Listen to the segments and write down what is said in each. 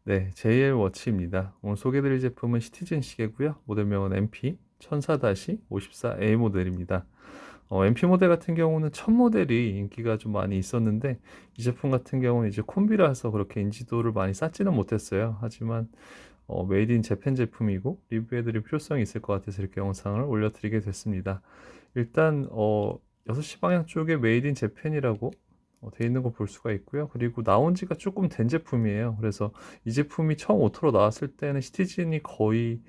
네, JL 워치입니다. 오늘 소개드릴 제품은 시티즌 시계고요. 모델명은 MP 1004-54A 모델입니다. MP 모델 같은 경우는 첫 모델이 인기가 좀 많이 있었는데 이 제품 같은 경우는 이제 콤비라서 그렇게 인지도를 많이 쌓지는 못했어요. 하지만 메이드 인 재팬 제품이고 리뷰해드릴 필요성이 있을 것 같아서 이렇게 영상을 올려드리게 됐습니다. 일단 6시 방향 쪽에 메이드 인 재팬이라고 돼 있는 거 볼 수가 있고요. 그리고 나온 지가 조금 된 제품이에요. 그래서 이 제품이 처음 오토로 나왔을 때는 시티즌이 거의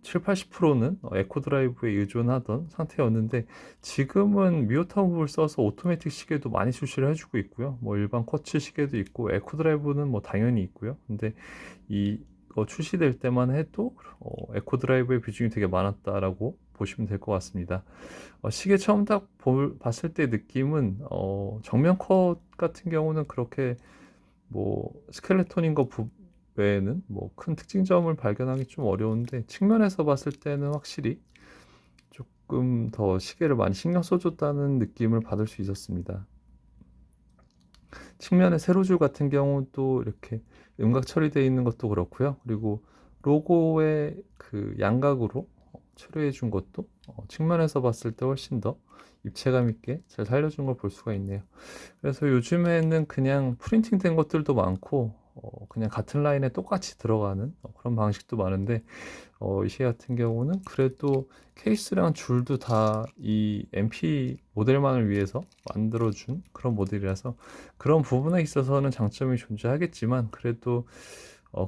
7, 80%는 에코 드라이브에 의존하던 상태였는데 지금은 미오타입을 써서 오토매틱 시계도 많이 출시를 해주고 있고요. 뭐 일반 쿼츠 시계도 있고 에코 드라이브는 뭐 당연히 있고요. 근데 이거 출시될 때만 해도 에코 드라이브의 비중이 되게 많았다라고 보시면 될 것 같습니다. 시계 처음 딱 봤을 때 느낌은 정면 컷 같은 경우는 그렇게 뭐 스켈레톤인 거 외에는 뭐 큰 특징점을 발견하기 좀 어려운데 측면에서 봤을 때는 확실히 조금 더 시계를 많이 신경 써줬다는 느낌을 받을 수 있었습니다. 측면에 세로줄 같은 경우도 이렇게 음각 처리되어 있는 것도 그렇고요. 그리고 로고의 그 양각으로 처리해 준 것도 측면에서 봤을 때 훨씬 더 입체감 있게 잘 살려준 걸 볼 수가 있네요. 그래서 요즘에는 그냥 프린팅 된 것들도 많고 그냥 같은 라인에 똑같이 들어가는 그런 방식도 많은데 이 시계 같은 경우는 그래도 케이스랑 줄도 다 이 MP 모델만을 위해서 만들어준 그런 모델이라서 그런 부분에 있어서는 장점이 존재하겠지만 그래도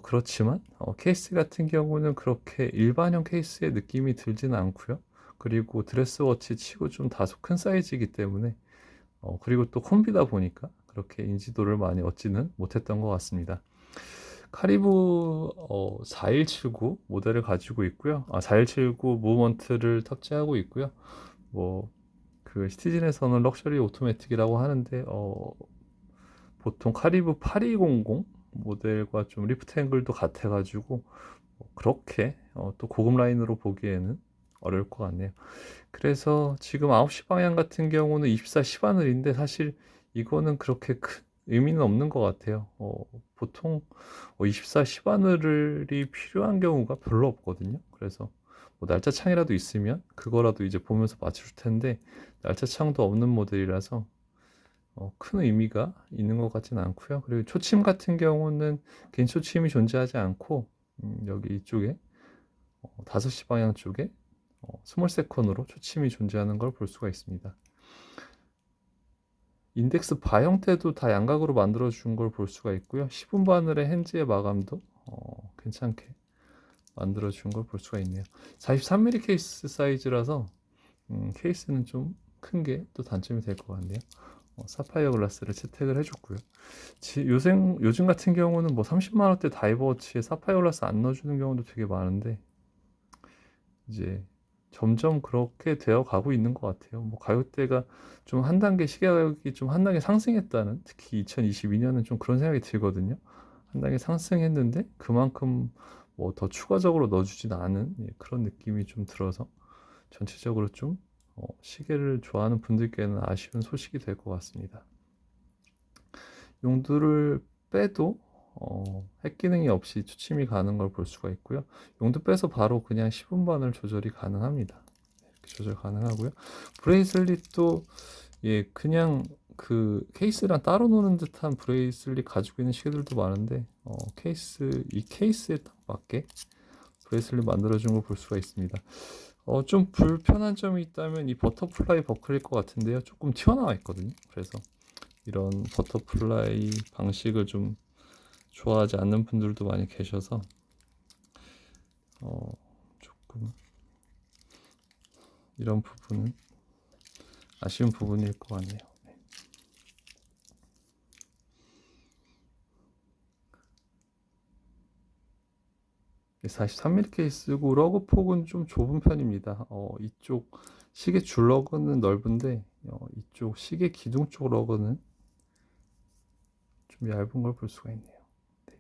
그렇지만 케이스 같은 경우는 그렇게 일반형 케이스의 느낌이 들지는 않고요. 그리고 드레스워치 치고 좀 다소 큰 사이즈이기 때문에 그리고 또 콤비다 보니까 그렇게 인지도를 많이 얻지는 못했던 것 같습니다. 카리브 4179 모델을 가지고 있고요. 4179 무브먼트를 탑재하고 있고요. 뭐 그 시티즌에서는 럭셔리 오토매틱이라고 하는데 보통 카리브 8200 모델과 좀 리프트 앵글도 같아가지고 그렇게 또 고급 라인으로 보기에는 어려울 것 같네요. 그래서 지금 9시 방향 같은 경우는 24 시바늘인데 사실 이거는 그렇게 큰 의미는 없는 것 같아요. 보통 24 시바늘이 필요한 경우가 별로 없거든요. 그래서 뭐 날짜 창이라도 있으면 그거라도 이제 보면서 맞출 텐데 날짜 창도 없는 모델이라서 큰 의미가 있는 것 같지는 않고요. 그리고 초침 같은 경우는 개인 초침이 존재하지 않고 여기 이쪽에 5시 방향 쪽에 스몰 세컨으로 초침이 존재하는 걸 볼 수가 있습니다. 인덱스 바 형태도 다 양각으로 만들어 준 걸 볼 수가 있고요. 10분 바늘의 핸즈의 마감도 괜찮게 만들어 준 걸 볼 수가 있네요. 43mm 케이스 사이즈라서 케이스는 좀 큰 게 또 단점이 될 것 같네요. 사파이어 글라스를 채택을 해줬고요. 요즘 같은 경우는 뭐 30만 원대 다이버워치에 사파이어 글라스 안 넣어주는 경우도 되게 많은데 이제 점점 그렇게 되어 가고 있는 것 같아요. 뭐 가격대가 좀 한 단계 시계 가격이 좀 한 단계 상승했다는 특히 2022년은 좀 그런 생각이 들거든요. 한 단계 상승했는데 그만큼 뭐 더 추가적으로 넣어주진 않은 그런 느낌이 좀 들어서 전체적으로 좀 시계를 좋아하는 분들께는 아쉬운 소식이 될 것 같습니다. 용도를 빼도 핵 기능이 없이 추침이 가는 걸 볼 수가 있고요. 용도 빼서 바로 그냥 10분반을 조절이 가능합니다. 이렇게 조절 가능하고요. 브레이슬릿도 예 그냥 그 케이스랑 따로 노는 듯한 브레이슬릿 가지고 있는 시계들도 많은데 이 케이스에 딱 맞게 브레이슬릿 만들어준 걸 볼 수가 있습니다. 좀 불편한 점이 있다면 이 버터플라이 버클일 것 같은데요. 조금 튀어나와 있거든요. 그래서 이런 버터플라이 방식을 좀 좋아하지 않는 분들도 많이 계셔서 조금 이런 부분은 아쉬운 부분일 것 같네요. 43mm 케이스고 러그 폭은 좀 좁은 편입니다. 이쪽 시계 줄 러그는 넓은데 이쪽 시계 기둥 쪽 러그는 좀 얇은 걸 볼 수가 있네요. 네.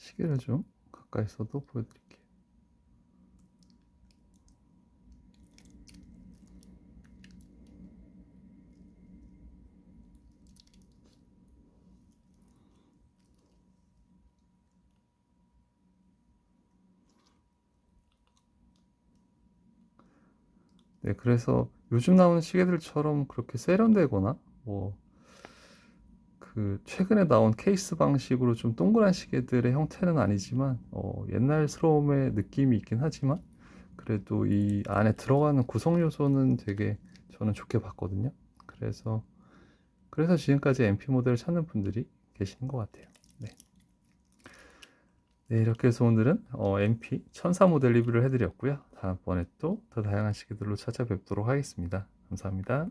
시계를 좀 가까이서도 보여드릴게요. 네, 그래서 요즘 나오는 시계들처럼 그렇게 세련되거나 뭐 그 최근에 나온 케이스 방식으로 좀 동그란 시계들의 형태는 아니지만 옛날스러움의 느낌이 있긴 하지만 그래도 이 안에 들어가는 구성 요소는 되게 저는 좋게 봤거든요. 그래서 지금까지 MP 모델을 찾는 분들이 계시는 것 같아요. 네. 네, 이렇게 해서 오늘은 MP 1004 모델 리뷰를 해드렸고요. 다음번에 또 더 다양한 시계들로 찾아뵙도록 하겠습니다. 감사합니다.